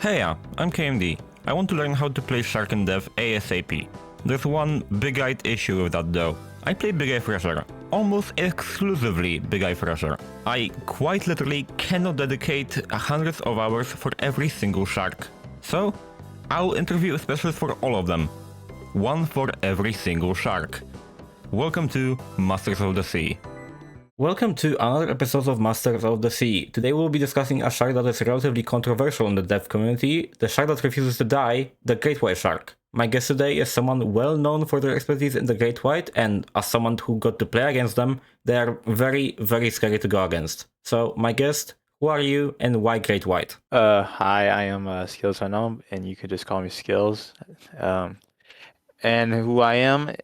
Hey, I'm KMD. I want to learn how to play Shark in Dev ASAP. There's one big-eyed issue with that though. I play Big Eye Fresher, almost exclusively Big Eye Fresher. I quite literally cannot dedicate hundreds of hours for every single shark. So, I'll interview a specialist for all of them. One for every single shark. Welcome to Masters of the Sea. Welcome to another episode of Masters of the Sea. Today we'll be discussing a shark that is relatively controversial in the dev community, the shark that refuses to die, the great white shark. My guest today is someone well known for their expertise in the great white, and as someone who got to play against them, they are very, very scary to go against. So, my guest, who are you and why great white? Hi, I am Skills2Unknown, and you could just call me Skills. And who I am,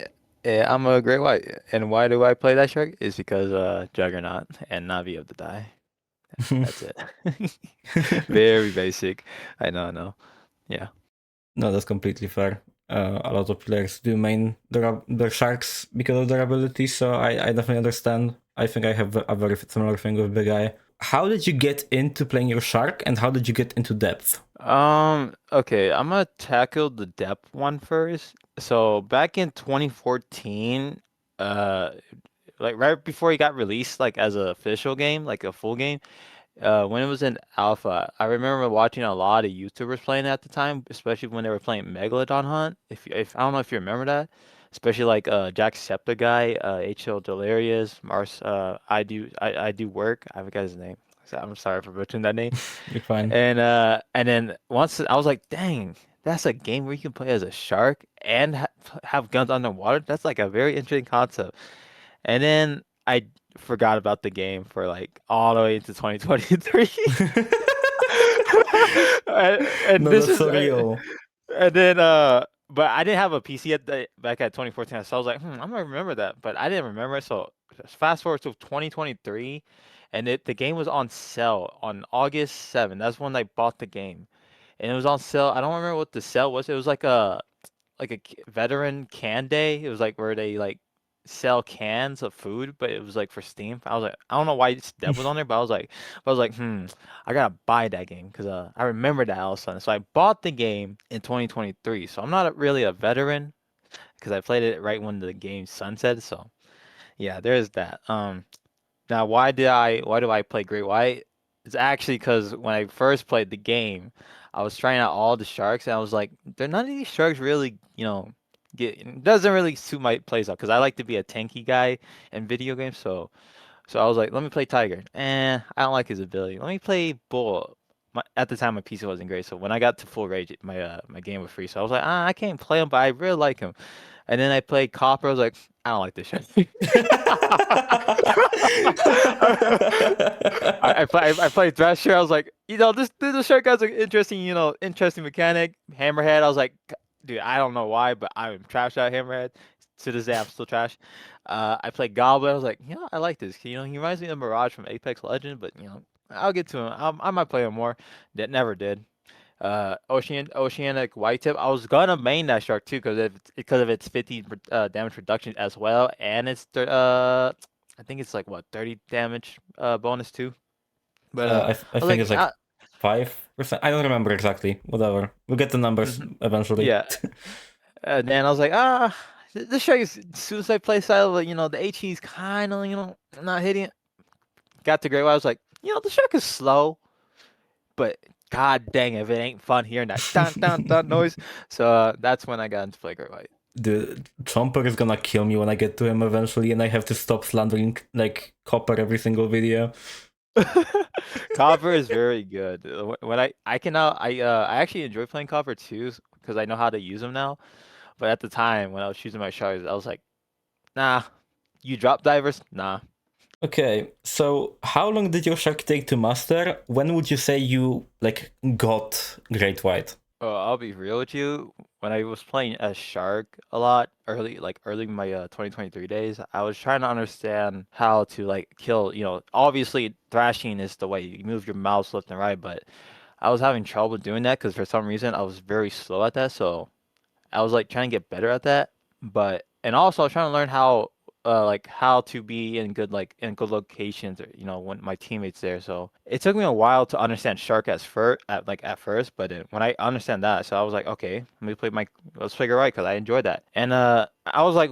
I'm a great white. And why do I play that shark? Is because Juggernaut and Navi of the Die. That's it. Very basic. I know. Yeah. No, that's completely fair. A lot of players do main their sharks because of their abilities, so I definitely understand. I think I have a very similar thing with Big Eye. How did you get into playing your shark, and how did you get into depth? Okay, I'm gonna tackle the depth one first. So back in 2014, uh, like right before he got released, like as an official game, like a full game. When it was in alpha, I remember watching a lot of YouTubers playing it at the time, especially when they were playing Megalodon Hunt. If I don't know if you remember that, especially like Jacksepticeye, HL Delirious, Mars. I do work. I forgot his name. So I'm sorry for butchering that name. You're fine. And then once I was like, dang, that's a game where you can play as a shark and have guns underwater. That's like a very interesting concept. And then I forgot about the game for like all the way into 2023. And No, this that's is so real. and then but I didn't have a PC back at 2014, so I was like, I'm gonna remember that, but I didn't remember it. So fast forward to 2023, and the game was on sale on August 7th. That's when I bought the game, and it was on sale. I don't remember what the sale was. It was like a veteran can day. It was like where they like sell cans of food, but it was like for Steam. I was like, I don't know why Dev was on there, but I was like, I gotta buy that game because I remember that all of a sudden. So I bought the game in 2023. So I'm not really a veteran because I played it right when the game sunset. So yeah, there's that. Now why do I play Great White? It's actually because when I first played the game, I was trying out all the sharks and I was like, none of these sharks really, doesn't really suit my playstyle because I like to be a tanky guy in video games. So I was like, let me play Tiger. I don't like his ability. Let me play Bull. At the time, my PC wasn't great, so when I got to full rage, my game was free. So I was like, I can't play him, but I really like him. And then I played Copper. I was like, I don't like this shit. I played Thrasher. I was like, this shirt guy's an interesting, interesting mechanic. Hammerhead. I was like, dude, I don't know why, but I'm trash at Hammerhead. To this day, I'm still trash. I played Goblin. I was like, I like this. He reminds me of Mirage from Apex Legends, but I'll get to him. I might play him more. That never did. Oceanic White Tip. I was gonna main that shark too because of its 50 damage reduction as well, and I think it's like what 30 damage bonus too. But I I was think like, it's like 5%. I don't remember exactly. Whatever. We'll get the numbers eventually. yeah. And then I was like, this shark is suicide play style. The HE is kind of not hitting it. Got to Great White. I was like, the shark is slow, but god dang if it ain't fun hearing that dun dun dun noise. So that's when I got into play Great White. The Chomper is gonna kill me when I get to him eventually, and I have to stop slandering like Copper every single video. Copper is very good. When I can now I actually enjoy playing Copper too because I know how to use them now. But at the time when I was choosing my shards, I was like, nah, you drop divers? Nah. Okay, so how long did your shark take to master? When would you say you like got Great White? I'll be real with you. When I was playing as Shark a lot early in my 2023 days, I was trying to understand how to like kill. Obviously thrashing is the way you move your mouse left and right, but I was having trouble doing that because for some reason I was very slow at that. So I was like trying to get better at that. And also I was trying to learn how like how to be in good locations, or when my teammates there. So it took me a while to understand Shark at first, but when I understand that, so I was like, okay, let's play right because I enjoyed that. And I was like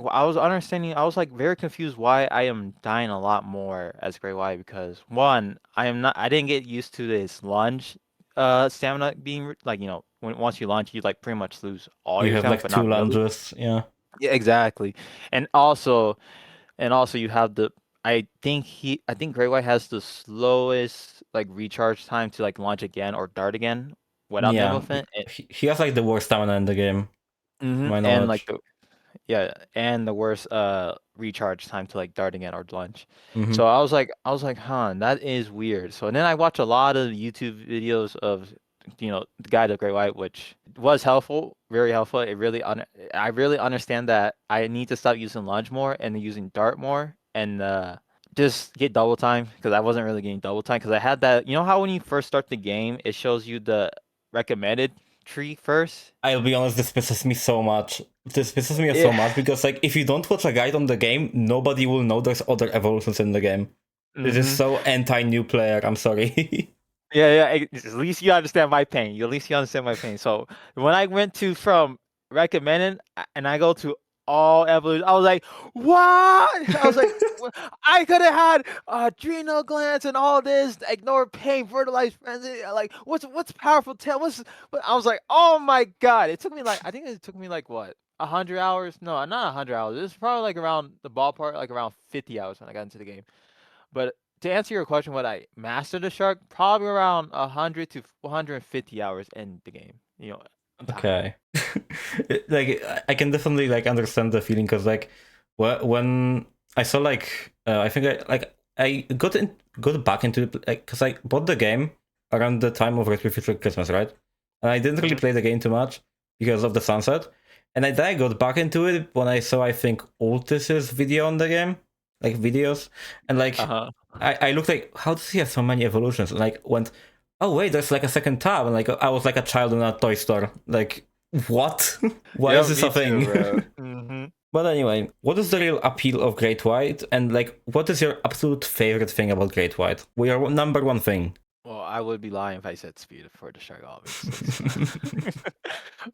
very confused why I am dying a lot more as Great White, because one, I didn't get used to this lunge stamina being once you launch, you like pretty much lose all You your have stamina, like but two not really. lunges, yeah. Yeah, exactly. And also you have I think Great White has the slowest like recharge time to like launch again or dart again without Yeah, Nimblefin. he has like the worst stamina in the game, to my And like knowledge. the worst recharge time to like dart again or lunge. Hmm. So I was like, huh, that is weird. So then I watched a lot of YouTube videos of the guide of Great White, which was helpful, very helpful. I really understand that I need to stop using lunge more and using dart more, and just get double time, because I wasn't really getting double time because I had that. You know how when you first start the game, it shows you the recommended tree first. I'll be honest, this pisses me so much. This pisses me so Yeah. much because like if you don't watch a guide on the game, nobody will know there's other evolutions in the game. This is hmm so anti-new player, I'm sorry. Yeah, yeah. At least you understand my pain. At least you understand my pain. So when I went to from recommended and I go to all evolution, I was like, what? I was like, I could have had adrenal glands and all this, ignore pain, fertilize frenzy. Like, what's powerful tail? I was like, oh my god! I think it took me like what, 100 hours? No, not 100 hours. It was probably like around the ballpark, like around 50 hours when I got into the game. But to answer your question, what I mastered the shark, probably around 100 to 150 hours in the game. In time. Okay. Like I can definitely like understand the feeling because like when I saw like I think I got back into like because I bought the game around the time of Retro Future Christmas, right? And I didn't really hmm play the game too much because of the sunset. And then I got back into it when I saw, I think, Ultis's video on the game, like videos, and like Uh-huh. I looked like, how does he have so many evolutions? And like went, oh wait, there's like a second tab, and like I was like a child in a toy store. Like, what? Why is Yep, this a me too, thing? bro. But anyway, what is the real appeal of Great White, and like, what is your absolute favorite thing about Great White? We are number one thing. Well, I would be lying if I said speed for the shark, obviously. So.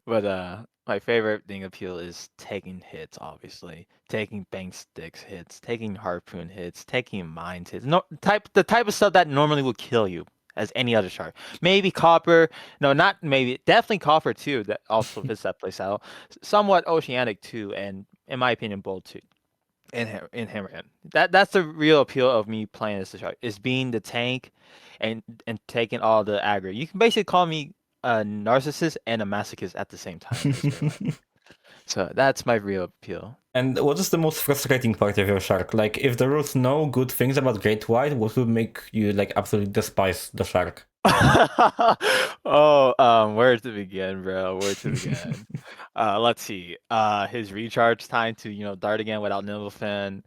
But my favorite thing appeal is taking hits, obviously. Taking bank sticks hits, taking harpoon hits, taking mines hits. No the type of stuff that normally would kill you as any other shark. Maybe copper. No, not maybe. Definitely copper too. That also fits that place out. Somewhat oceanic too, and in my opinion, bold too. In Hammerhead. That's the real appeal of me playing as the shark, is being the tank and taking all the aggro. You can basically call me a narcissist and a masochist at the same time as Great White. So that's my real appeal. And what is the most frustrating part of your shark? Like, if there was no good things about Great White, what would make you like absolutely despise the shark? Oh, where to begin, bro? Where to begin? Let's see. His recharge time to, dart again without Nimblefin.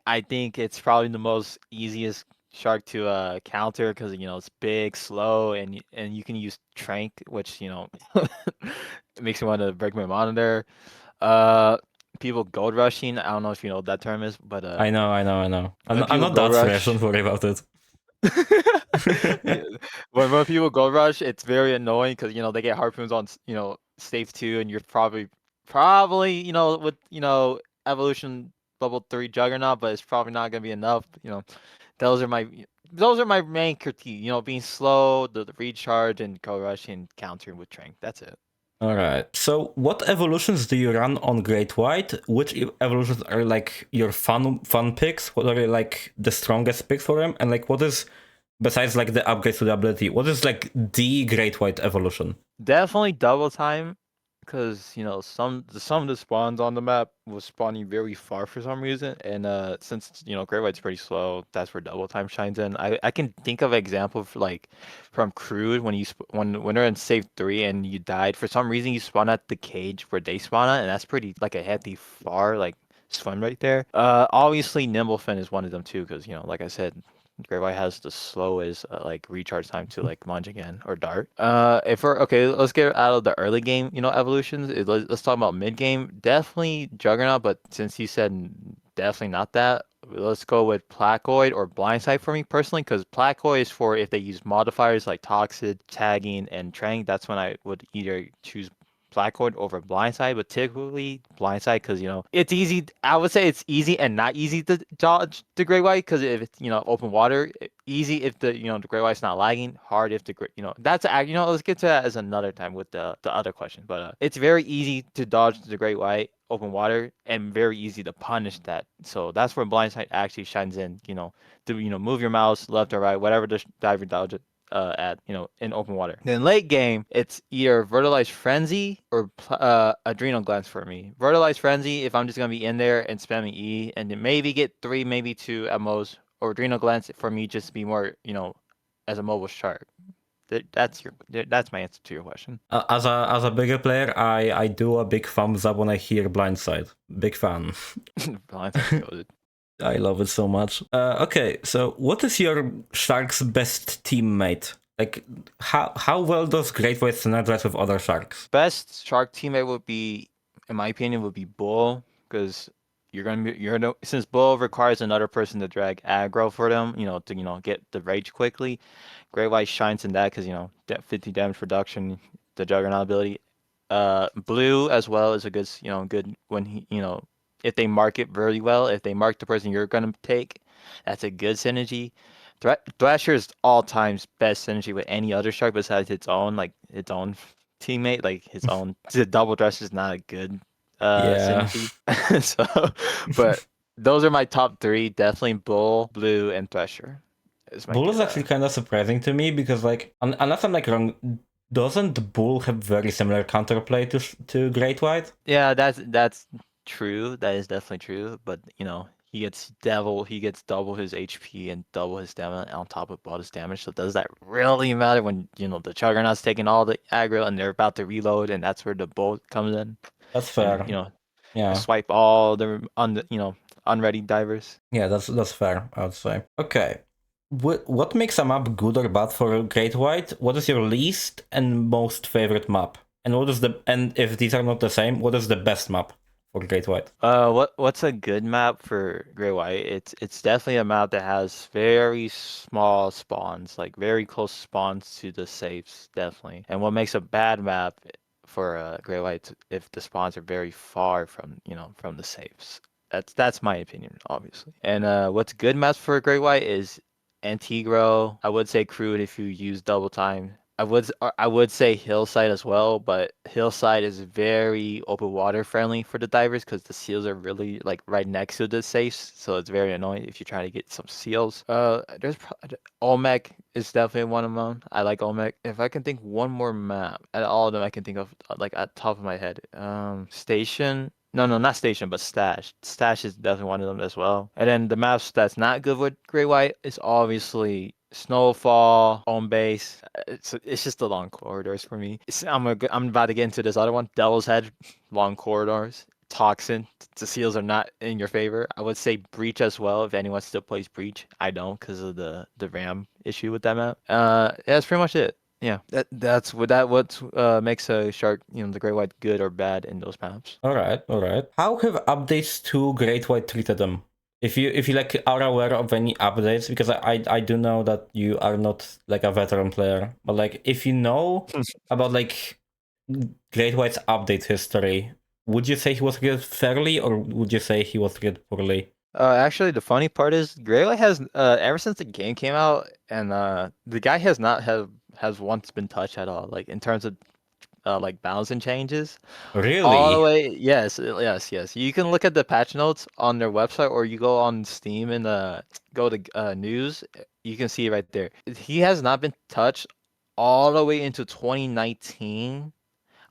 I think it's probably the most easiest shark to counter because it's big, slow, and you can use Trank, which it makes me want to break my monitor. Uh, People gold rushing. I don't know if you know what that term is, but I know, I know, I know. when I'm people not gold that fresh, rush. don't worry about it. Yeah. When people gold rush, it's very annoying because they get harpoons on stage 2, and you're probably with evolution level 3 juggernaut, but it's probably not gonna be enough. Those are my those are my main critique. Being slow, the recharge, and gold rushing, and countering with Trank. That's it. All right. So, what evolutions do you run on Great White? Which evolutions are like your fun picks? What are like the strongest picks for them? And like, what is besides like the upgrades to the ability? What is like the Great White evolution? Definitely double time, because some of the spawns on the map was spawning very far for some reason, and since Great White's pretty slow, that's where double time shines in. I can think of an example for, like, from Crude, when when they're in save 3 and you died for some reason, you spawn at the cage where they spawn at, and that's pretty like a hefty far like swim right there. Obviously Nimblefin is one of them too, because like I said, Great White has the slowest like recharge time to like lunge again or dart. If we're okay, let's get out of the early game, evolutions. Let's talk about mid game. Definitely Juggernaut, but since you said definitely not that. Let's go with Placoid or Blindside for me personally, because Placoid is for if they use modifiers like Toxic, Tagging, and Trang. That's when I would either choose Placoid over Blindside, but typically Blindside because it's easy. I would say it's easy and not easy to dodge the Great White because if it's open water, easy if the Great White's not lagging, hard if the that's let's get to that as another time with the other question. But it's very easy to dodge the Great White open water and very easy to punish that. So that's where Blindside actually shines in. To move your mouse left or right, whatever the diver dodge it at in open water. Then late game, it's either Vertilize Frenzy or Adrenal Glands for me. Vertilize Frenzy if I'm just gonna be in there and spamming E and then maybe get 3, maybe 2 at most, or Adrenal Glands for me just to be more as a mobile shark. That's my answer to your question. As a bigger player, I do a big thumbs up when I hear Blindside. Big fan. Blindside goes. I love it so much. Okay, so what is your shark's best teammate? Like, how well does Great White synergize with other sharks? Best shark teammate would be, in my opinion, would be Bull, because since Bull requires another person to drag aggro for them, to get the rage quickly. Great White shines in that because 50 damage reduction, the Juggernaut ability. Blue as well is a good good when he if they mark it very well, if they mark the person you're gonna take, that's a good synergy. Thrasher is all times best synergy with any other shark besides its own teammate, like his own. The double Thrasher is not a good Yeah. synergy. So, but those are my top 3. Definitely Bull, Blue, and Thrasher. Bull is actually kind of surprising to me because, like, unless I'm like wrong, doesn't Bull have very similar counterplay to Great White? Yeah, that's true. That is definitely true. But he gets double his HP and double his damage on top of bonus damage. So does that really matter when the Juggernaut's taking all the aggro and they're about to reload, and that's where the bolt comes in? That's fair. And Yeah. swipe all the unready divers. Yeah, that's fair, I would say. Okay. What makes a map good or bad for Great White? What is your least and most favorite map? And if these are not the same, what is the best map for Great White? What's a good map for Gray White? It's definitely a map that has very small spawns, like very close spawns to the safes, definitely. And what makes a bad map for Gray White if the spawns are very far from the safes. That's my opinion, obviously. And what's good maps for Gray White is Antigro. I would say Crude if you use double time. I would say Hillside as well, but Hillside is very open water friendly for the divers because the seals are really like right next to the safes, so it's very annoying if you try to get some seals. Olmec is definitely one of them. I like Olmec. If I can think one more map, at all of them I can think of like at top of my head. Station. No, not Station, but Stash. Stash is definitely one of them as well. And then the maps that's not good with Gray White is obviously Snowfall, Home Base. It's just the long corridors for me. I'm about to get into this other one. Devil's Head, long corridors. Toxin. The seals are not in your favor. I would say Breach as well. If anyone still plays Breach, I don't because of the RAM issue with that map. Yeah, that's pretty much it. Yeah, that's what makes a shark, the Great White good or bad in those maps. All right. How have updates to Great White treated them? If you like are aware of any updates, because I do know that you are not like a veteran player, but like if you know about like Great White's update history, would you say he was treated fairly or would you say he was treated poorly? Actually, the funny part is Grey Light has ever since the game came out, and the guy has once been touched at all, like in terms of like balance and changes. All the Really? way, yes. You can look at the patch notes on their website, or you go on Steam and go to news. You can see it right there. He has not been touched all the way into 2019.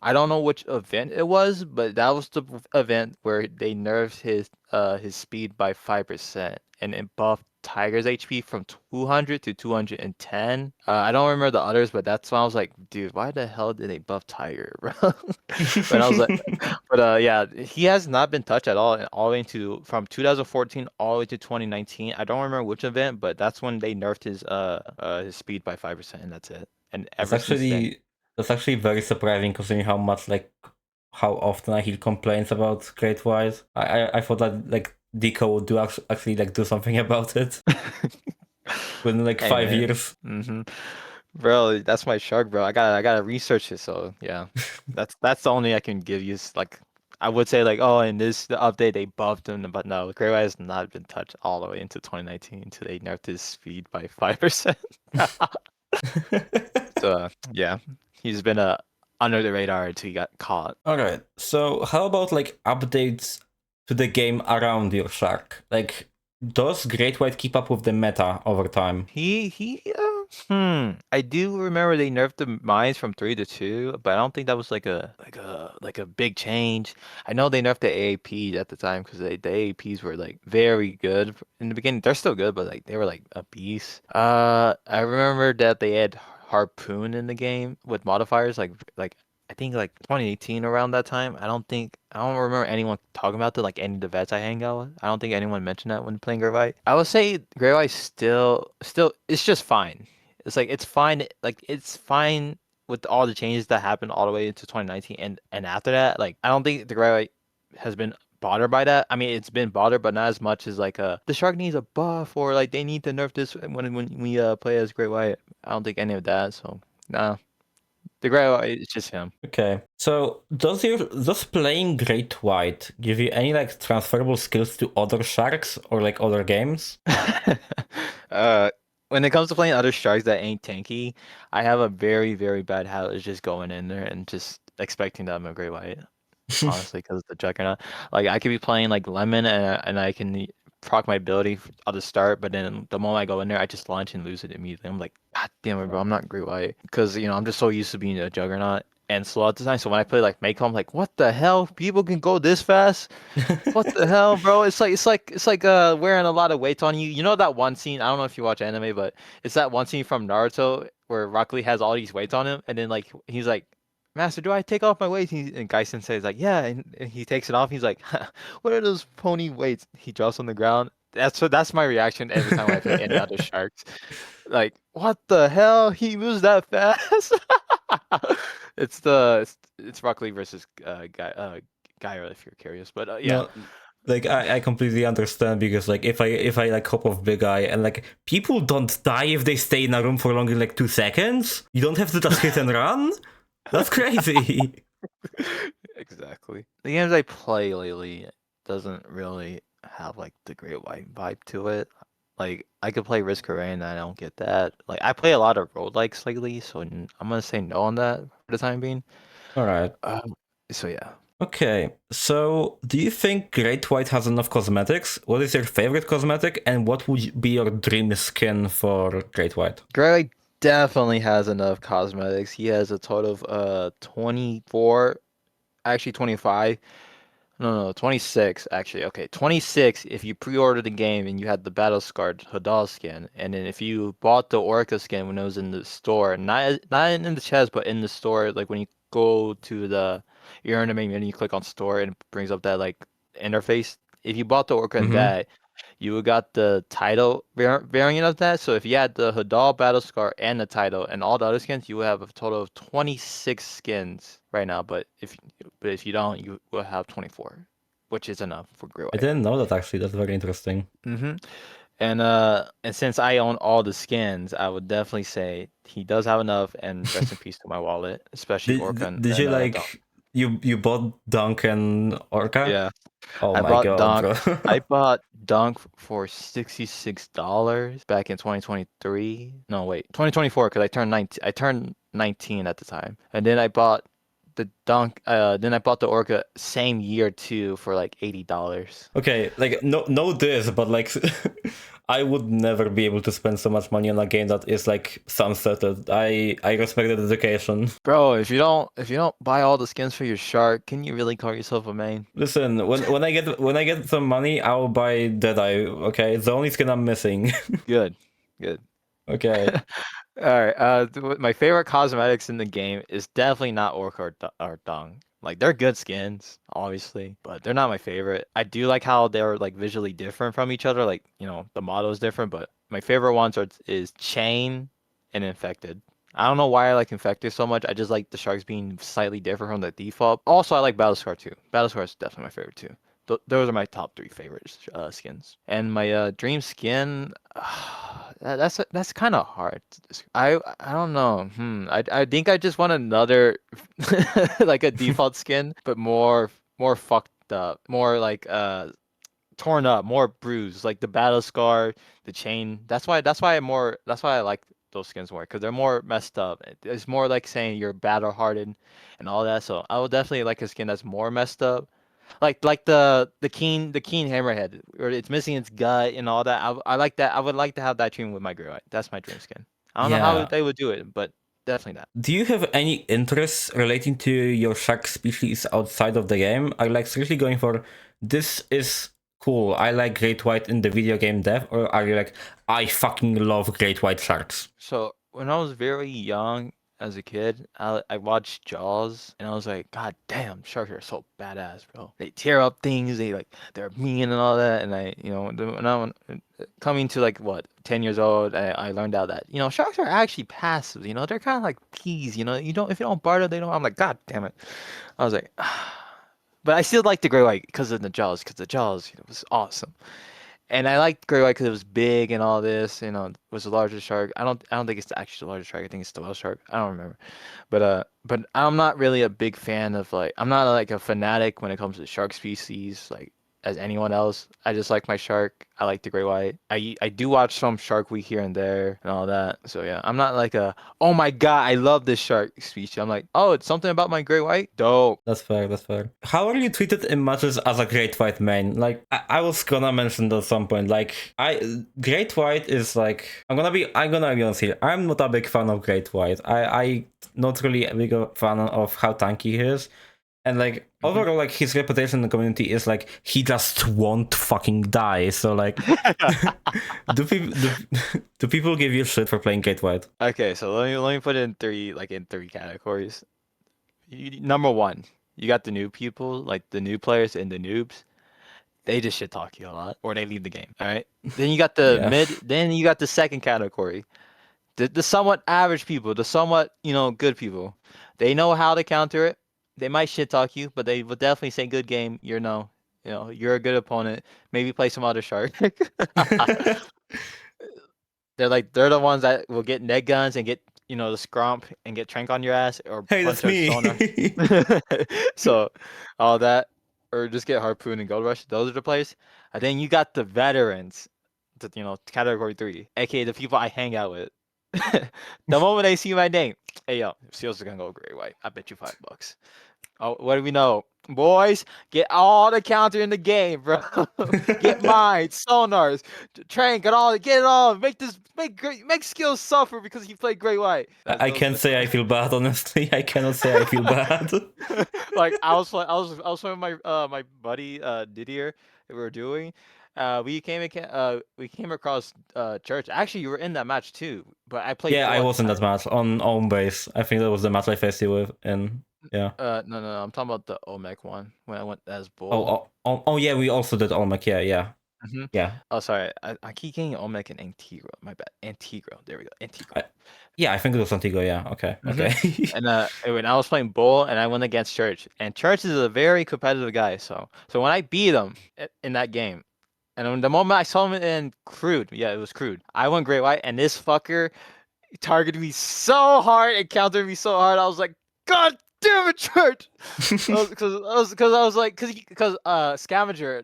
I don't know which event it was, but that was the event where they nerfed his speed by 5% and it buffed Tiger's HP from 200 to 210. I don't remember the others, but that's why I was like, dude, why the hell did they buff Tiger, bro? But I was like, but yeah, he has not been touched at all, and all the way into from 2014 all the way to 2019. I don't remember which event, but that's when they nerfed his speed by 5%, and that's it. And That's ever since then. that's actually very surprising considering how much like how often I hear complaints about Great White. I thought that like Deco would actually like do something about it within like Hey 5 man. years. Bro, that's my shark, bro. I gotta research it. So yeah, that's the only I can give you. Is like I would say like, oh, in the update they buffed him, but no, Great White has not been touched all the way into 2019 until they nerfed his speed by 5%. So yeah, he's been under the radar until he got caught. All right. So how about like updates to the game around your shark? Like, does Great White keep up with the meta over time? I do remember they nerfed the mines from 3 to 2, but I don't think that was like a big change. I know they nerfed the AAP at the time because the AAPs were like very good in the beginning. They're still good, but like they were like a beast. I remember that they had Harpoon in the game with modifiers like I think like 2018 around that time. I don't remember anyone talking about that, like any of the vets I hang out with. I don't think anyone mentioned that when playing Grey White. I would say Grey White still it's just fine. It's like it's fine with all the changes that happened all the way into 2019 and after that. Like I don't think the Grey White has been bothered by that. I mean, it's been bothered, but not as much as like the shark needs a buff or like they need to nerf this when we play as Grey White. I don't think any of that. So nah. The Grey White, it's just him. Okay. So does playing Great White give you any like transferable skills to other sharks or like other games? uh, when it comes to playing other sharks that ain't tanky, I have a very, very bad habit of just going in there and just expecting that I'm a Grey White. Honestly, because the Juggernaut. Like I could be playing like Lemon and I can proc my ability at the start, but then the moment I go in there, I just launch and lose it immediately. I'm like, God damn it, bro, I'm not Great White. Because I'm just so used to being a Juggernaut and slow at the time. So when I play like Mako, I'm like, what the hell? People can go this fast? What the hell, bro? It's like wearing a lot of weight on you. You know that one scene? I don't know if you watch anime, but it's that one scene from Naruto where Rock Lee has all these weights on him, and then like he's like, Master, do I take off my weights? And Gai Sensei is like, yeah, and he takes it off. He's like, what are those pony weights? He drops on the ground. That's my reaction every time I play any other sharks. Like, what the hell? He moves that fast? It's Rock Lee versus Gyra if you're curious. But yeah. No, like I completely understand because like if I like hop off Big Eye and like people don't die if they stay in a room for longer than like 2 seconds. You don't have to just hit and run. That's crazy. Exactly. The games I play lately doesn't really have like the Great White vibe to it. Like I could play Risk of Rain and I don't get that. Like I play a lot of roguelikes lately, so I'm gonna say no on that for the time being. All right. So yeah. Okay, so do you think Great White has enough cosmetics? What is your favorite cosmetic, and what would be your dream skin for Great White? Great White definitely has enough cosmetics. He has a total of 24, actually 25. No, 26 actually. Okay, 26 if you pre-ordered the game and you had the Battle Scarred Hadal skin, and then if you bought the Orca skin when it was in the store, not in the chest, but in the store, like when you go to you're in the main menu, you click on store and it brings up that like interface. If you bought the Orca in Mm-hmm. that, you would got the title variant of that. So if you had the Hadal Battle Scar and the title and all the other skins, you would have a total of 26 skins right now. But if you don't, you will have 24, which is enough for Grey I White. didn't know that actually. That's very interesting. Mm-hmm. And since I own all the skins, I would definitely say he does have enough. And rest in peace to my wallet, especially Orca Did you Dunk. like you bought Dunk and Orca? Yeah. Oh I my bought god, Dunk. bro. I bought Dunk for $66 back in 2023. No, wait, 2024 because I turned 19. I turned 19 at the time, and then I bought the Dunk. Then I bought the Orca same year too for like $80. Okay, like no this, but like I would never be able to spend so much money on a game that is like sunsetted. I respect the dedication. Bro, if you don't buy all the skins for your shark, can you really call yourself a main? Listen, when I get some money, I'll buy Deadeye. Okay, it's the only skin I'm missing. Good, good. Okay. All right. My favorite cosmetics in the game is definitely not Orc or Dung. Like they're good skins, obviously, but they're not my favorite. I do like how they're like visually different from each other. Like the model is different, but my favorite ones is Chain and Infected. I don't know why I like Infected so much. I just like the sharks being slightly different from the default. Also, I like Battlescar too. Battlescar is definitely my favorite too. those are my top 3 favorite skins. And my dream skin, that's kind of hard. I don't know. I think I just want another like a default skin, but more fucked up, more like torn up, more bruised, like the battle scar, the chain. That's why I like those skins more because they're more messed up. It's more like saying you're battle hardened and all that. So I would definitely like a skin that's more messed up. Like the keen hammerhead, where it's missing its gut and all that. I like that. I would like to have that dream with my Grey White. That's my dream skin. I don't know how Yeah. they would do it, but definitely that. Do you have any interests relating to your shark species outside of the game? Are you like seriously going for this is cool, I like great white in the video game dev, or are you like I fucking love great white sharks? So when I was very young as a kid, I watched Jaws and I was like, God damn, sharks are so badass, bro. They tear up things, they're mean and all that. And when I went, coming to like what 10 years old, I learned out that sharks are actually passive. They're kind of like peas. You don't if you don't barter, they don't. I'm like, God damn it. I was like, but I still like the gray white because of the Jaws, because the Jaws was awesome. And I liked Great White because it was big and all this, was the largest shark. I don't think it's the actual largest shark. I think it's the whale shark. I don't remember. But I'm not really a big fan of I'm not like a fanatic when it comes to shark species, like as anyone else. I just like my shark. I like the Great White. I do watch some Shark Week here and there and all that. So yeah, I'm not like oh my God, I love this shark species. I'm like, oh, it's something about my Great White. Dope. That's fair, that's fair. How are you treated in matches as a great white main? Like I was gonna mention that at some point. Like great white is like I'm gonna be honest here. I'm not a big fan of great white. I not really a big fan of how tanky he is. And like overall, like his reputation in the community is like he just won't fucking die. So like, do people give you shit for playing Kate White? Okay, so let me put it in three categories. Number one, you got the new people, like the new players and the noobs. They just shit talk you a lot, or they leave the game. All right. Then you got the Yeah. mid. Then you got the second category, the somewhat average people, the somewhat good people. They know how to counter it. They might shit talk you, but they will definitely say good game. You're a good opponent. Maybe play some other shark. They're the ones that will get net guns and get the scrump and get trank on your ass or Hey, that's punch a me. sonar. So all that or just get harpoon and gold rush. Those are the players. And then you got the veterans, category 3, aka the people I hang out with. The moment they see my name, hey yo, Seals are gonna go Gray White. I bet you $5. Oh, what do we know? Boys, get all the counter in the game, bro. Get mines, sonars, train, get it all. Make skills suffer because he played Great White. I Those are can't the say I feel bad, honestly. I cannot say I feel bad. like I was playing with my buddy Didier that we were doing. We came across Church. Actually, you were in that match too, but I played Yeah, I Bull at the was in time. that match on home base. I think that was the match I faced you with, and yeah. No, I'm talking about the Olmec one when I went as Oh, Bull. yeah, we also did Olmec. Yeah. hmm Yeah. Oh, sorry. I keep getting Olmec and Antigro. My bad. Antigro. There we go. Antigro. I, yeah, I think it was Antigua. Yeah. Okay. hmm Okay. And when I was playing Bull and I went against Church, and Church is a very competitive guy. So when I beat him in that game, and when the moment I saw him in Crude, yeah, it was Crude. I went Great White, and this fucker targeted me so hard and countered me so hard. I was like, God damn it, Church! Because Scavenger,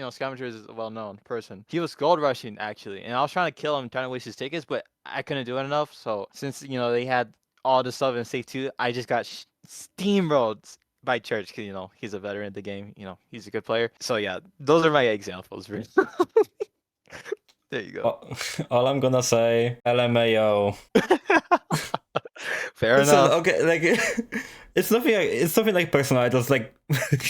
Scavenger is a well-known person. He was gold rushing actually, and I was trying to kill him, trying to waste his tickets, but I couldn't do it enough. So since they had all the stuff in safe 2, I just got steamrolled by Church because he's a veteran of the game. He's a good player. So yeah, those are my examples. Really. There you go. All I'm gonna say, LMAO. Fair Listen, enough. okay, like it's nothing like personal. I just like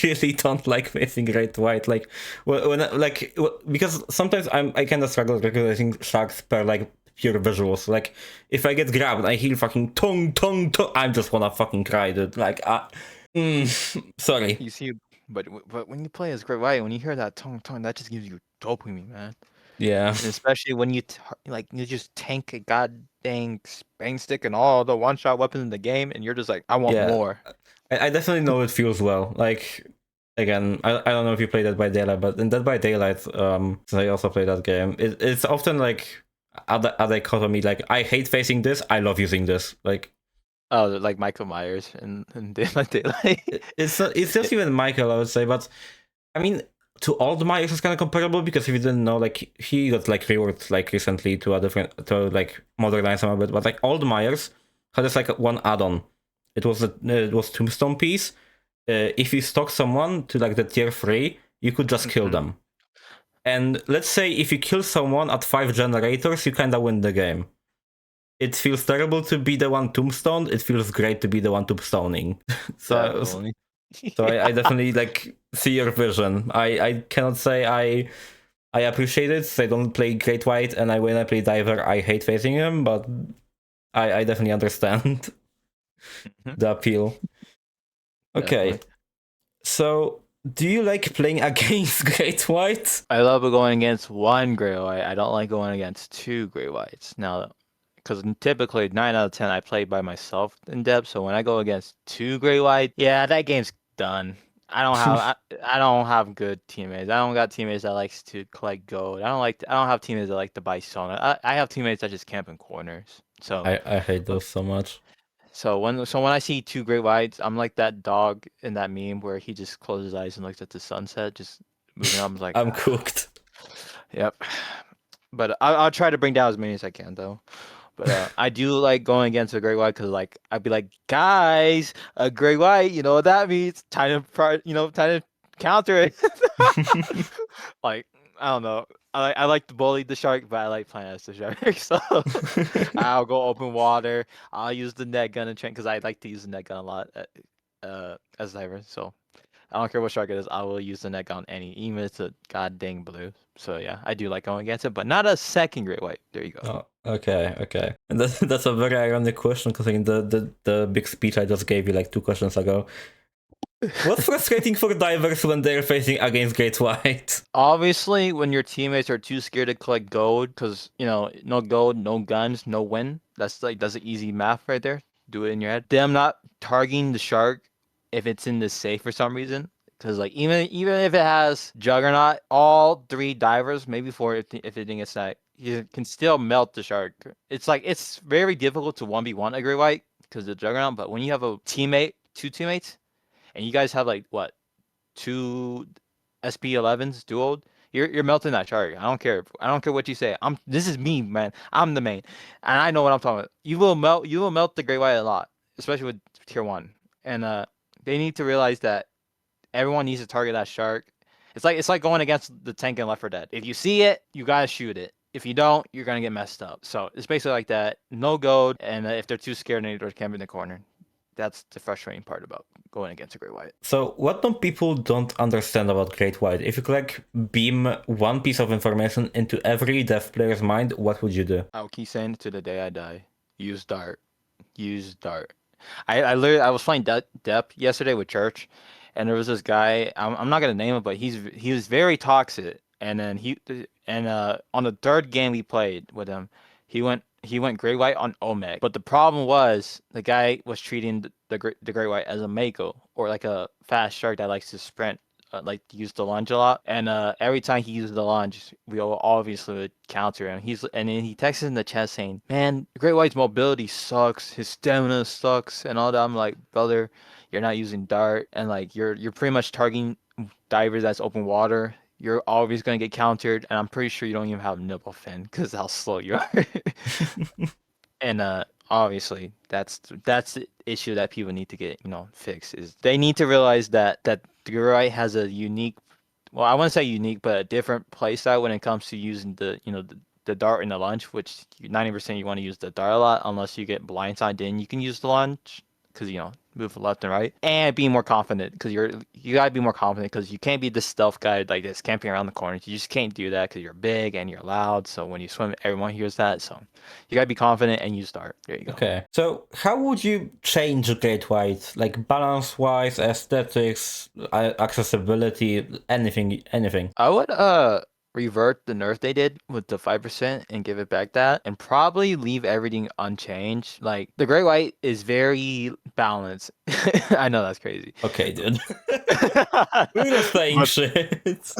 really don't like facing Great White. Like because sometimes I kind of struggle regulating sharks per like pure visuals. Like if I get grabbed, I hear fucking tongue. I just wanna fucking cry, dude. Like sorry. You see, but when you play as Great White, when you hear that tone, that just gives you dopamine, man. Yeah. And especially when you you just tank a god dang bang stick and all the one shot weapons in the game, and you're just like, I want Yeah. more. I definitely know it feels well. Like again, I don't know if you play Dead by Daylight, but in Dead by Daylight, since I also play that game, it's often like a dichotomy. Like, I hate facing this, I love using this. Like, Oh, like Michael Myers in Daylight. it's just even Michael, I would say, but I mean, to Old Myers is kind of comparable, because if you didn't know, like, he got like reworked like recently to a different, to like modernize him a bit, but like Old Myers had this like one add-on. It was Tombstone piece. If you stalk someone to like the tier 3, you could just kill them. And let's say if you kill someone at 5 generators, you kinda win the game. It feels terrible to be the one tombstoned, it feels great to be the one tombstoning. so Definitely. so I definitely like see your vision. I cannot say I appreciate it. I don't play Great White, and when I play Diver, I hate facing him, but I definitely understand the appeal. Okay, Definitely. so do you like playing against Great White? I love going against one Great White. I don't like going against two Great Whites. Now, because typically 9 out of 10 I play by myself in depth. So when I go against two Great White, yeah, that game's done. I don't have good teammates. I don't got teammates that likes to collect gold. I don't have teammates that like to buy stone. I have teammates that just camp in corners. So I hate those so much. when I see two Great Whites, I'm like that dog in that meme where he just closes his eyes and looks at the sunset, just moving up. I'm like, I'm cooked. yep. But I'll try to bring down as many as I can though. But I do like going against a Great White because like I'd be like, guys, a Great White, you know what that means? Time to counter it. Like I don't know. I like to bully the shark, but I like playing as the shark. So I'll go open water. I'll use the net gun and train because I like to use the net gun a lot as a diver. So I don't care what shark it is. I will use the net gun any, even if it's a god dang blue. So yeah, I do like going against it, but not a second Great White. There you go. Oh, okay. And that's a very ironic question, considering the big speech I just gave you like 2 questions ago. What's frustrating for divers when they're facing against Great White? Obviously, when your teammates are too scared to collect gold, because no gold, no guns, no win. That's an easy math right there. Do it in your head. Them not targeting the shark if it's in the safe for some reason. Because like even if it has Juggernaut, all 3 divers, maybe 4 if it didn't get sniped, you can still melt the shark. It's like it's very difficult to 1v1 a Great White because the Juggernaut. But when you have a teammate, 2 teammates, and you guys have like what 2 SP11s dueled, you're melting that shark. I don't care. I don't care what you say. This is me, man. I'm the main, and I know what I'm talking about. You will melt the Great White a lot, especially with tier 1. And they need to realize that everyone needs to target that shark. It's like going against the tank in Left 4 Dead. If you see it, you gotta shoot it. If you don't, you're gonna get messed up. So it's basically like that. No gold, and if they're too scared, they just camp in the corner. That's the frustrating part about going against a Great White. So what do people don't understand about Great White? If you could like beam one piece of information into every dev player's mind, what would you do? I'll keep saying it to the day I die. Use dart. Use dart. I was playing Dep yesterday with Church, and there was this guy. I'm not gonna name him, but he was very toxic. And then on the 3rd game we played with him, he went Great White on Omeg. But the problem was the guy was treating the Great White as a Mako, or like a fast shark that likes to sprint, like to use the lunge a lot. And every time he used the lunge, we all obviously would counter him. And then he texted in the chat saying, "Man, Great White's mobility sucks. His stamina sucks, and all that." I'm like, brother, you're not using dart, and like you're pretty much targeting divers that's open water. You're always gonna get countered, and I'm pretty sure you don't even have nipple fin because how slow you are. And obviously that's the issue that people need to get fixed. Is they need to realize that Durai has a unique, well, I wouldn't say unique, but a different playstyle when it comes to using the dart and the lunge, which 90% you want to use the dart a lot unless you get blindsided, then you can use the lunge because move left and right, and be more confident because you gotta be more confident because you can't be this stealth guy like this camping around the corners. You just can't do that because you're big and you're loud. So when you swim, everyone hears that. So you gotta be confident and use dart. There you go. Okay. So how would you change Great White? Like balance-wise, aesthetics, accessibility, anything? I would revert the nerf they did with the 5% and give it back that, and probably leave everything unchanged. Like the Great White is very balanced. I know that's crazy. Okay, dude. We're just saying but shit.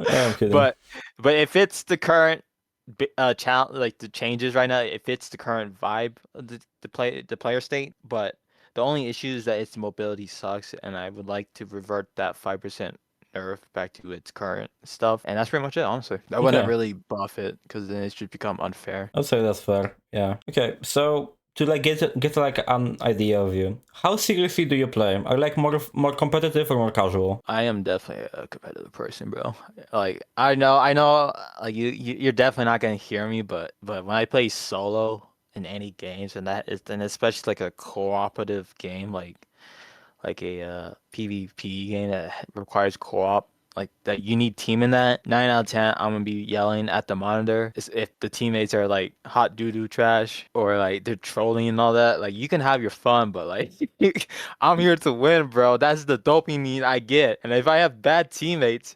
I'm kidding. but but if it's the current challenge, like the changes right now, it fits the current vibe of the player state. But the only issue is that its mobility sucks, and I would like to revert that 5% nerf back to its current stuff. And that's pretty much it, honestly. I wouldn't Okay. really buff it because then it should become unfair. I'd say that's fair. Yeah. Okay. So to like get like an idea of you, how seriously do you play? Are you like more competitive or more casual? I am definitely a competitive person, bro. Like I know, like you're definitely not gonna hear me, but when I play solo in any games, and that is, and especially like a cooperative game, like a PvP game that requires co-op, like that you need team in that. 9 out of 10, I'm gonna be yelling at the monitor. If the teammates are like hot doo-doo trash or like they're trolling and all that, like you can have your fun, but like I'm here to win, bro. That's the dopamine I get. And if I have bad teammates,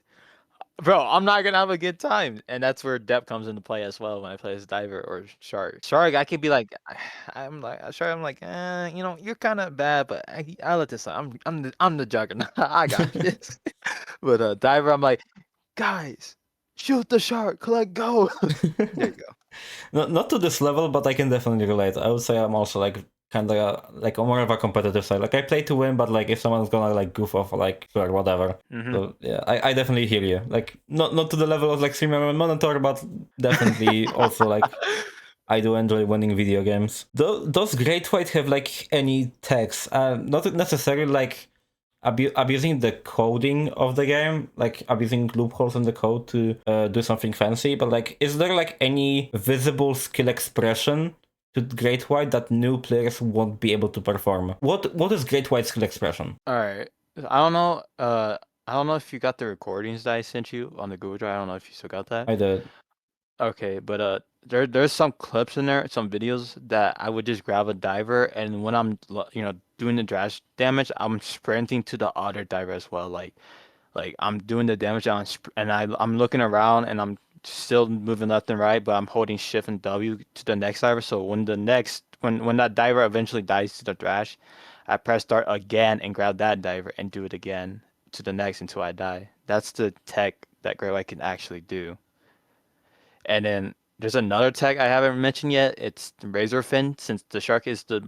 bro, I'm not gonna have a good time, and that's where depth comes into play as well when I play as diver or shark. Shark, I could be like, I'm like shark. I'm like, you're kind of bad, but I let this. I'm the juggernaut. I got this. But diver, I'm like, guys, shoot the shark. Let go. There you go. Not to this level, but I can definitely relate. I would say I'm also like kind of like more of a competitive side. Like I play to win, but like if someone's gonna like goof off, like sure, whatever. So yeah, I definitely hear you. Like not to the level of like streamer and monitor, but definitely also like I do enjoy winning video games. Does Great White have like any tags? Not necessarily like abusing the coding of the game, like abusing loopholes in the code to do something fancy, but like is there like any visible skill expression to Great White that new players won't be able to perform? What is Great White's skill expression? All right. I don't know. I don't know if you got the recordings that I sent you on the Google Drive. I don't know if you still got that. I did. Okay, but there's some clips in there, some videos that I would just grab a diver, and when I'm doing the dash damage, I'm sprinting to the other diver as well. Like I'm doing the damage and I'm looking around and I'm still moving left and right, but I'm holding shift and W to the next diver. So when that diver eventually dies to the dash, I press start again and grab that diver and do it again to the next until I die. That's the tech that Grey White can actually do. And then there's another tech I haven't mentioned yet. It's the razor fin, since the shark is the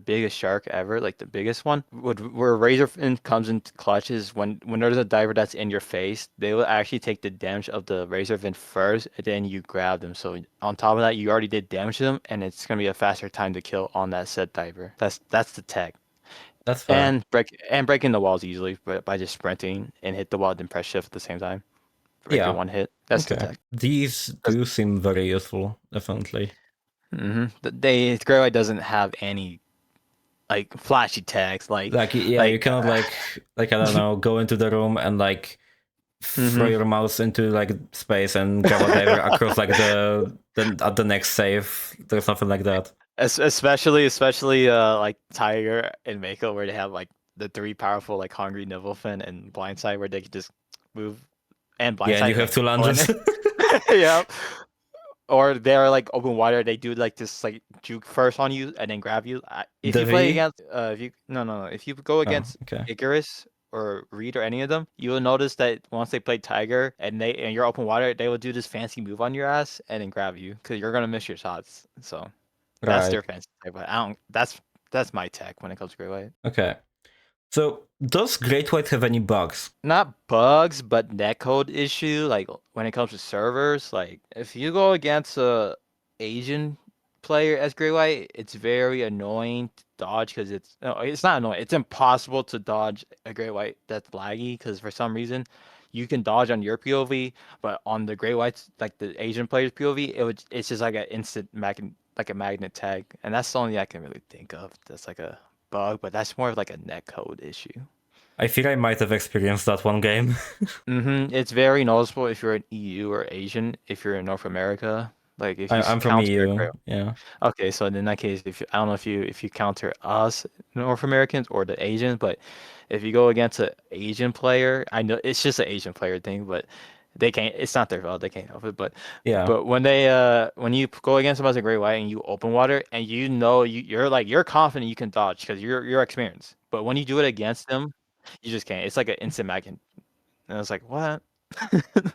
biggest shark ever, like the biggest one. Where razor fin comes into clutch is when there's a diver that's in your face, they will actually take the damage of the razor fin first, and then you grab them. So on top of that, you already did damage to them, and it's gonna be a faster time to kill on that said diver. That's the tech. That's fair. And breaking the walls easily, but by just sprinting and hit the wall, then press shift at the same time. Break it Yeah. one hit. That's the Okay. tech. These do seem very useful, definitely. Grey White doesn't have any like flashy text Like yeah, you like cannot like I don't know, go into the room and like throw your mouse into like space and grab a diver across like the at the next save. There's nothing like that. especially like Tiger and Mako, where they have like the three powerful like Hungry, Nibblefin, and Blindside, where they can just move and Yeah, and Blindside you and have like two pull in lunges. yeah. Or they're like open water, they do like this like juke first on you and then grab you. If The you play V. against if you no, if you go Oh, against okay. Icarus or Reed or any of them, you will notice that once they play Tiger and you're open water, they will do this fancy move on your ass and then grab you because you're gonna miss your shots. So that's Right. their fancy tech, but I don't. That's my tech when it comes to Great White. Okay. So does Great White have any bugs? Not bugs, but netcode issue. Like when it comes to servers, like if you go against a Asian player as Grey White, it's very annoying to dodge because it's no, it's not annoying. It's impossible to dodge a Grey White that's laggy because for some reason you can dodge on your POV, but on the Grey Whites, like the Asian player's POV, it's just like an instant like a magnet tag, and that's the only I can really think of. That's like a bug, but that's more of like a netcode issue. I think I might have experienced that one game. It's very noticeable if you're an EU or Asian. If you're in North America, like if you I'm from counter. EU. Yeah. Okay, so in that case, I don't know if you counter us North Americans or the Asians, but if you go against an Asian player, I know it's just an Asian player thing, but They can't. It's not their fault. They can't help it. Yeah. But when you go against them as a great white and you open water and you're confident you can dodge because you're experienced. But when you do it against them, you just can't. It's like an instant mag. And I was like, what?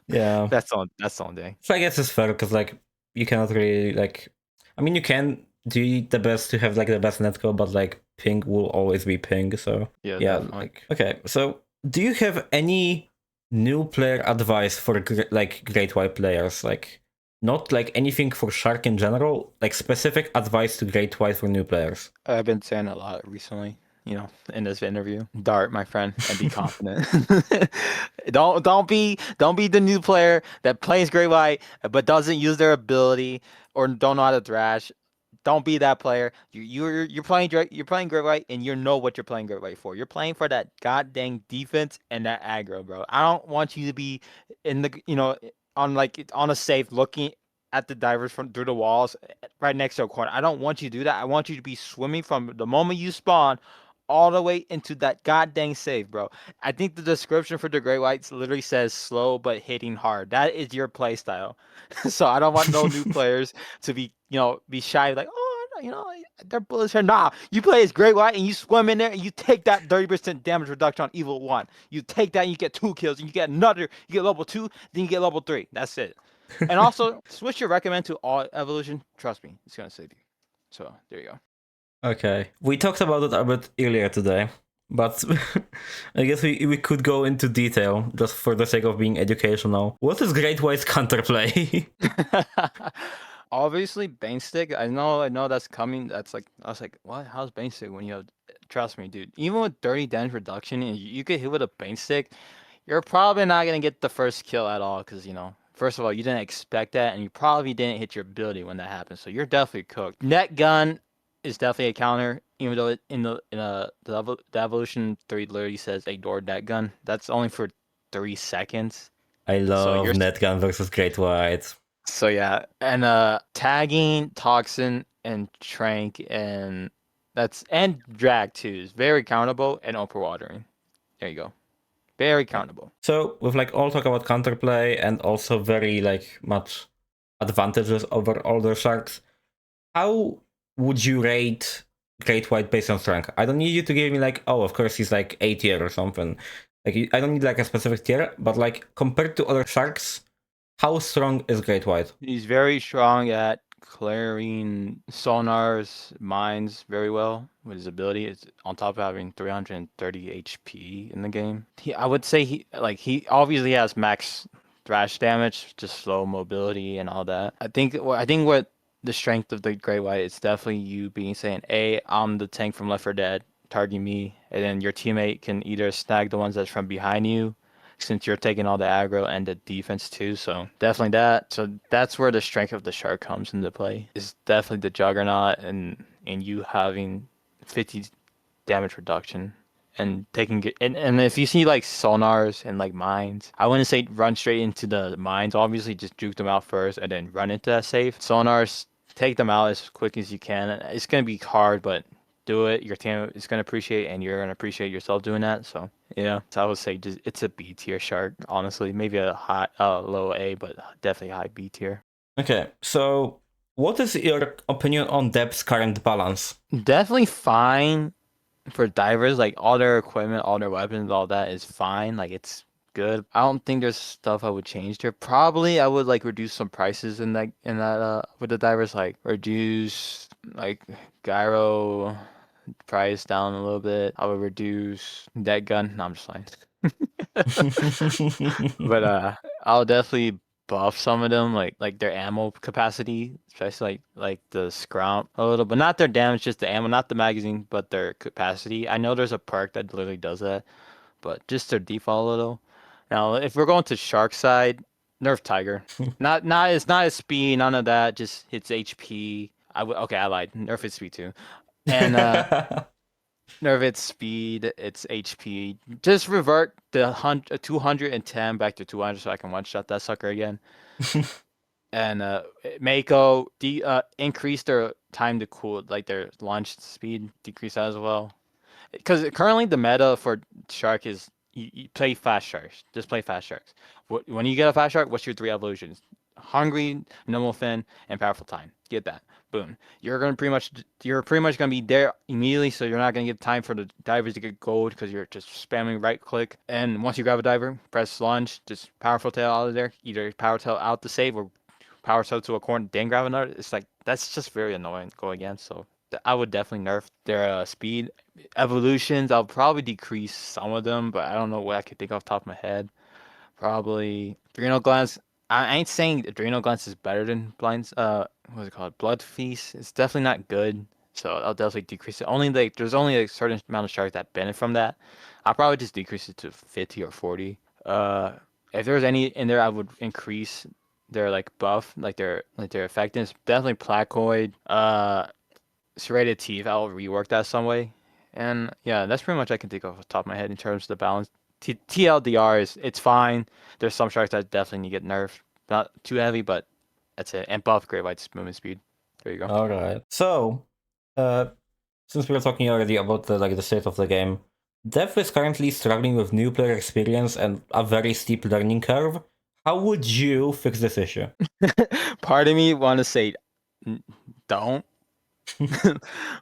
Yeah. That's the only thing. So I guess it's fair because like you cannot really like. I mean, you can do the best to have like the best netcode, but like ping will always be ping. So Yeah, yeah, definitely. like okay. So do you have any new player advice for like great white players? Like not like anything for shark in general, like specific advice to great white for new players. I've been saying a lot recently, in this interview. Dart, my friend, and be confident. Don't be the new player that plays Great White but doesn't use their ability or don't know how to thrash. Don't be that player. You're playing Great White and you know what you're playing Great White for. You're playing for that goddamn defense and that aggro, bro. I don't want you to be in the on a safe looking at the divers from through the walls right next to a corner. I don't want you to do that. I want you to be swimming from the moment you spawn all the way into that goddamn safe, bro. I think the description for the Great Whites literally says slow but hitting hard. That is your play style. So I don't want no new players to be shy like, oh, they're bullish here. Nah, you play as Great White and you swim in there and you take that 30% damage reduction on Evil 1. You take that and you get 2 kills and you get you get level 2, then you get level 3. That's it. And also, switch your recommend to all evolution. Trust me, it's gonna save you. So there you go. Okay, we talked about it a bit earlier today, but I guess we could go into detail just for the sake of being educational. What is Great White's counterplay? Obviously, Bane Stick. I know that's coming. That's like I was like, what? How's Bane Stick when you have? Trust me, dude. Even with 30 damage reduction, and you get hit with a Bane Stick, you're probably not gonna get the first kill at all, because first of all, you didn't expect that, and you probably didn't hit your ability when that happened. So you're definitely cooked. Net gun is definitely a counter, even though the evolution 3 literally says ignore net gun. That's only for 3 seconds. I So love you're Netgun versus Great White. So yeah, and tagging, toxin, and trank, and drag too is very countable, and overwatering. There you go, very countable. So with like all talk about counterplay and also very like much advantages over older sharks, how would you rate Great White based on strength? I don't need you to give me like, oh, of course he's like A tier or something. Like I don't need like a specific tier, but like compared to other sharks, how strong is Great White? He's very strong at clearing sonars, mines very well with his ability. It's on top of having 330 HP in the game. I would say he obviously has max thrash damage, just slow mobility and all that. I think what the strength of the Great White is definitely you being saying, "Hey, I'm the tank from Left 4 Dead, target me," and then your teammate can either snag the ones that's from behind you since you're taking all the aggro and the defense too. So definitely that. So that's where the strength of the shark comes into play. Is definitely the juggernaut and you having 50 damage reduction and taking it. And if you see like sonars and like mines, I wouldn't say run straight into the mines. Obviously, just juke them out first and then run into that safe. Sonars, take them out as quick as you can. It's gonna be hard, but do it. Your team is gonna appreciate, and you're gonna appreciate yourself doing that. So yeah, so I would say just it's a B tier shark. Honestly, maybe a low A, but definitely high B tier. Okay, so what is your opinion on depth's current balance? Definitely fine for divers. Like all their equipment, all their weapons, all that is fine. Like it's good. I don't think there's stuff I would change there. Probably I would like reduce some prices in that with the divers, like reduce like gyro price down a little bit. I would reduce that gun. No, I'm just lying. But I'll definitely buff some of them, like their ammo capacity, especially like the scrump a little, but not their damage, just the ammo, not the magazine, but their capacity. I know there's a perk that literally does that, but just their default a little. Now, if we're going to shark side, nerf tiger. Not it's not his speed, none of that. Just hits HP. Okay, I lied. Nerf his speed too, and nerf its speed, its HP. Just revert the 210 back to 200 so I can one shot that sucker again. And Mako increase their time to cool, like their launch speed, decrease that as well. Because currently the meta for Shark is you play fast sharks. Just play fast sharks. When you get a fast shark, what's your 3 evolutions? Hungry, normal fin, and powerful time. Get that. Boom. You're pretty much gonna be there immediately, so you're not gonna get time for the divers to get gold because you're just spamming right click. And once you grab a diver, press lunge, just powerful tail out of there. Either power tail out to save or power tail to a corner, then grab another. It's like that's just very annoying to go against. So I would definitely nerf their speed evolutions. I'll probably decrease some of them, but I don't know what I could think off the top of my head. Probably adrenal glands. I ain't saying adrenal glands is better than blinds. What's it called? Blood feast. It's definitely not good. So I'll definitely decrease it. Only like there's only a certain amount of sharks that benefit from that. I'll probably just decrease it to 50 or 40. If there's any in there, I would increase their like buff, like their effectiveness. Definitely placoid. Serrated teeth. I'll rework that some way. And yeah, that's pretty much I can think of off the top of my head in terms of the balance. TLDR it's fine. There's some sharks that definitely need to get nerfed. Not too heavy, but that's it. And buff Great White's movement speed. There you go. All right. So, since we were talking already about the state of the game, Dev is currently struggling with new player experience and a very steep learning curve. How would you fix this issue? Part of me want to say don't,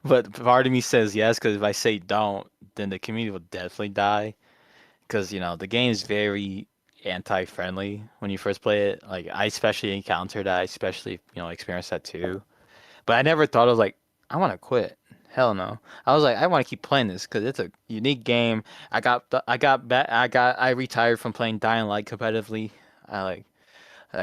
but part of me says yes because if I say don't, then the community will definitely die. Because the game is very anti-friendly when you first play it. Like I especially encountered that. I especially experienced that too. But I never thought I was like I want to quit. Hell no. I was like I want to keep playing this because it's a unique game. I retired from playing Dying Light competitively. I like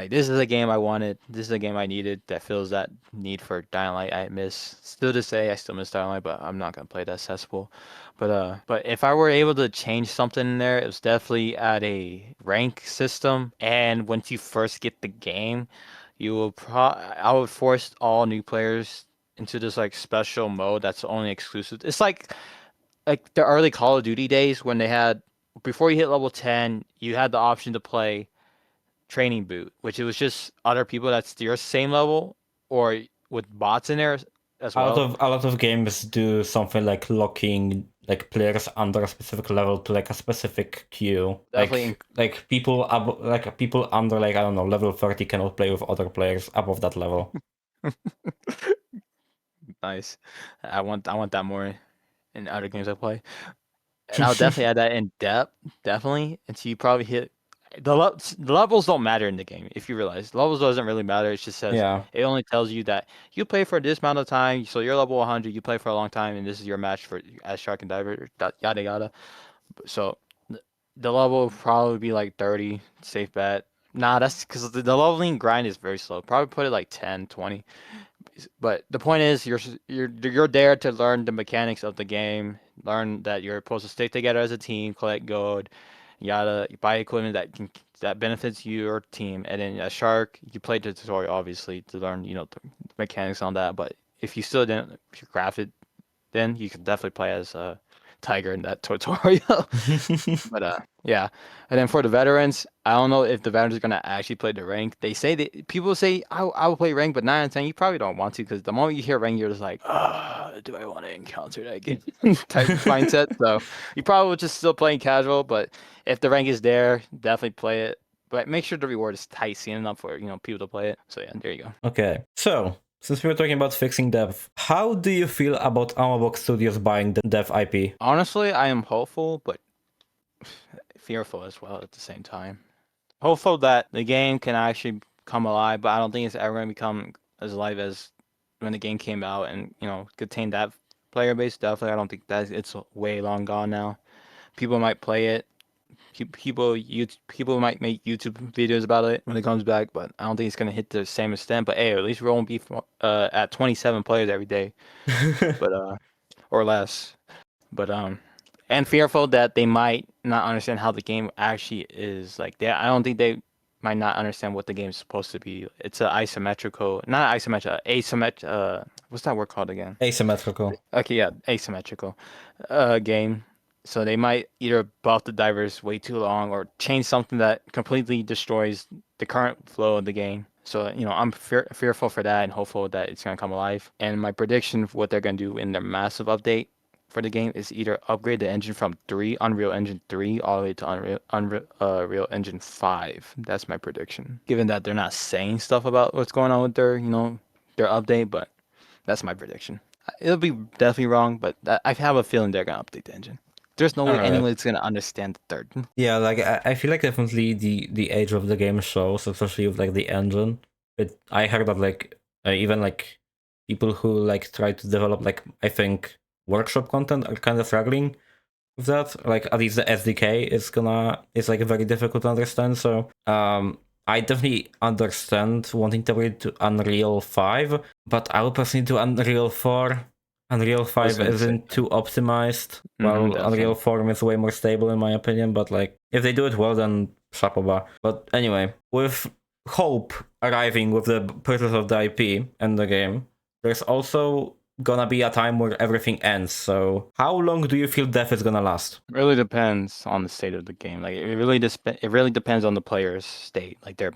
this is a game I wanted. This is a game I needed that fills that need for Dying Light I miss. Still to say I still miss Dying Light, but I'm not gonna play that cesspool. But if I were able to change something in there, it was definitely at a rank system. And once you first get the game, I would force all new players into this like special mode that's only exclusive. It's like the early Call of Duty days when they had before you hit level 10, you had the option to play training boot, which it was just other people that's your same level or with bots in there as well. A lot of games do something like locking like players under a specific level to like a specific queue. Definitely. Like people under like I don't know level 30 cannot play with other players above that level. Nice. I want that more in other games I play. And I'll definitely add that in depth, definitely. And so you probably hit the levels don't matter in the game if you realize levels doesn't really matter. It just says it only tells you that you play for this amount of time, so you're level 100, you play for a long time, and this is your match for as Shark and Diver, yada yada. So the level will probably be like 30, safe bet. Nah, that's because the leveling grind is very slow. Probably put it like 10, 20. But the point is, you're there to learn the mechanics of the game, learn that you're supposed to stick together as a team, collect gold, yada, you buy equipment that benefits your team, and then a shark, you play the tutorial obviously to learn the mechanics on that. But if you still didn't if you craft it, then you can definitely play as a tiger in that tutorial. But yeah. And then for the veterans, I don't know if the veterans are gonna actually play the rank. They say people say I will play rank, but 9 out of 10 you probably don't want to because the moment you hear rank, you're just like, do I want to encounter that game type mindset. So you probably would just still playing casual, but if the rank is there, definitely play it. But make sure the reward is tight enough for people to play it. So yeah, there you go. Okay, so since we were talking about fixing dev, how do you feel about Amobox Studios buying the dev IP? Honestly, I am hopeful, but fearful as well at the same time. Hopeful that the game can actually come alive, but I don't think it's ever going to become as alive as when the game came out and contain that player base. Definitely, I don't think that it's way long gone now. People might play it. People might make YouTube videos about it when it comes back, but I don't think it's gonna hit the same extent. But hey, at least we won't be at 27 players every day, but or less. But and fearful that they might not understand how the game actually is. Like I don't think they might not understand what the game is supposed to be. It's a asymmetrical, not isometric, asymmetric. What's that word called again? Asymmetrical. Okay, yeah, asymmetrical game. So they might either buff the divers way too long or change something that completely destroys the current flow of the game. So, I'm fearful for that and hopeful that it's going to come alive. And my prediction for what they're going to do in their massive update for the game is either upgrade the engine from Unreal Engine 3 all the way to Unreal Engine 5. That's my prediction. Given that they're not saying stuff about what's going on with their, their update, but that's my prediction. It'll be definitely wrong, but I have a feeling they're gonna update the engine. There's no way anyone's gonna understand the third. Yeah, like I feel like definitely the age of the game shows, especially with like the engine. I heard that like even like people who like try to develop like I think workshop content are kind of struggling with that. Like at least the SDK is like very difficult to understand. So I definitely understand wanting to read to Unreal 5, but I would personally do Unreal 4. Unreal 5 isn't too optimized, while Unreal 4 is way more stable in my opinion, but like if they do it well then chapeau. But anyway, with hope arriving with the purchase of the IP and the game, there's also gonna be a time where everything ends. So how long do you feel death is gonna last? Really depends on the state of the game. Like it really depends on the player's state, like their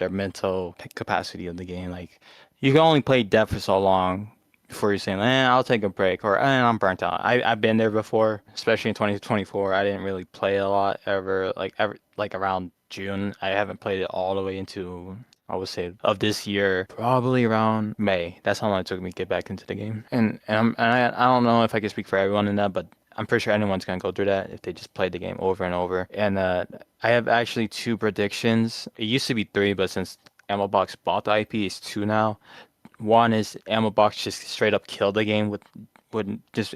mental capacity of the game. Like you can only play death for so long before you're saying, I'll take a break, or I'm burnt out. I've been there before, especially in 2024. I didn't really play a lot ever like around June. I haven't played it all the way into, I would say, of this year, probably around May. That's how long it took me to get back into the game. And I don't know if I can speak for everyone in that, but I'm pretty sure anyone's gonna go through that if they just played the game over and over. And I have actually 2 predictions. It used to be 3, but since Ammo Box bought the IP, it's 2 now. One is Ammo Box just straight up killed the game with just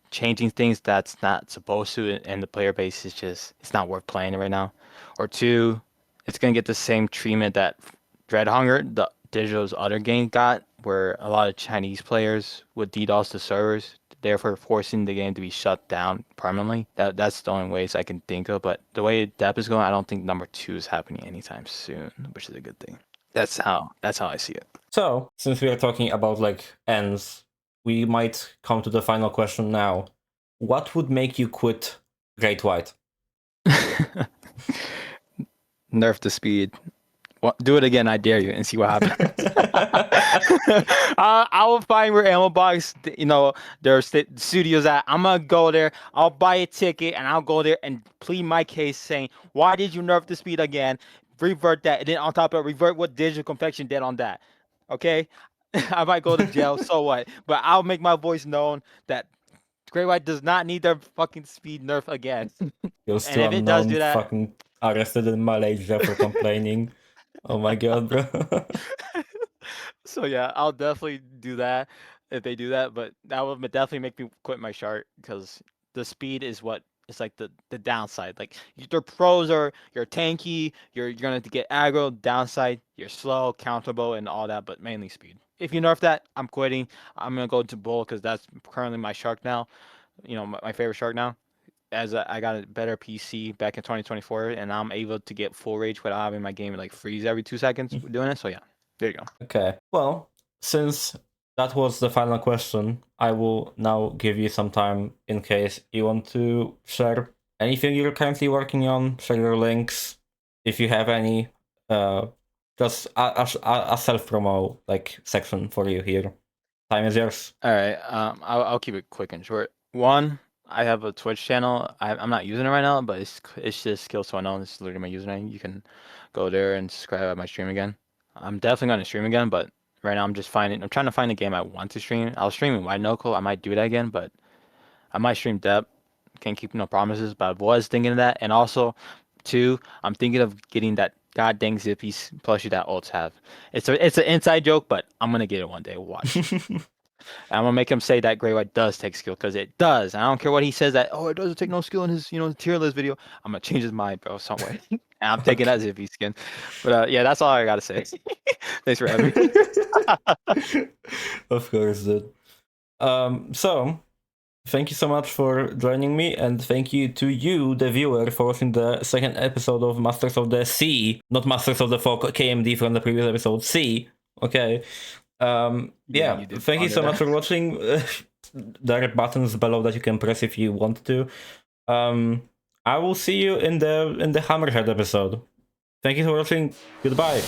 changing things that's not supposed to, and the player base is just, it's not worth playing right now. Or 2, it's gonna get the same treatment that Dread Hunger, the Digital's other game, got, where a lot of Chinese players would DDoS the servers, therefore forcing the game to be shut down permanently. That's the only ways I can think of. But the way depth is going, I don't think number 2 is happening anytime soon, which is a good thing. That's how I see it. So, since we are talking about like ends, we might come to the final question now. What would make you quit Great White? Nerf the speed. Do it again, I dare you, and see what happens. I will find where Ammo Box, their studios at. I'm gonna go there. I'll buy a ticket, and I'll go there and plead my case, saying, "Why did you nerf the speed again? Revert that, and then on top of it, revert what Digital Confection did on that." Okay, I might go to jail. So what? But I'll make my voice known that Great White does not need their fucking speed nerf again. Skills2Unknown fucking arrested in Malaysia for complaining. Oh my god, bro. So yeah, I'll definitely do that if they do that, but that would definitely make me quit my shark, because the speed is what it's like the downside. Like their pros are you're tanky, you're gonna get aggro, downside, you're slow, counterable, and all that, but mainly speed. If you nerf that, I'm quitting. I'm gonna go to bull, because that's currently my shark now. My favorite shark now. As I got a better PC back in 2024, and I'm able to get full rage without having my game like freeze every 2 seconds doing it. So yeah, there you go. Okay, well, since that was the final question, I will now give you some time in case you want to share anything you're currently working on, share your links, if you have any, just a self-promo like section for you here. Time is yours. All right, I'll keep it quick and short. One, I have a Twitch channel. I'm not using it right now, but it's just Skills2Unknown. This is literally my username. You can go there and subscribe at my stream again. I'm definitely gonna stream again, but right now I'm trying to find a game I want to stream. I'll stream in Wide Knuckle. I might do that again, but I might stream Depth. Can't keep no promises, but I was thinking of that. And also, 2, I'm thinking of getting that god dang Zippy plushie that ults have. It's an inside joke, but I'm gonna get it one day. Watch. I'm gonna make him say that Grey White does take skill, because it does. I don't care what he says that, it doesn't take no skill in his tier list video. I'm gonna change his mind, bro, some way. And I'm taking that Zippy skin. But yeah, that's all I gotta say. Thanks for having me. Of course, dude. So thank you so much for joining me, and thank you to you, the viewer, for watching the second episode of Masters of the Sea, not Masters of the Folk KMD from the previous episode. Sea. Okay. Yeah, thank you so much for watching. There are buttons below that you can press if you want to. I will see you in the Hammerhead episode. Thank you for watching. Goodbye.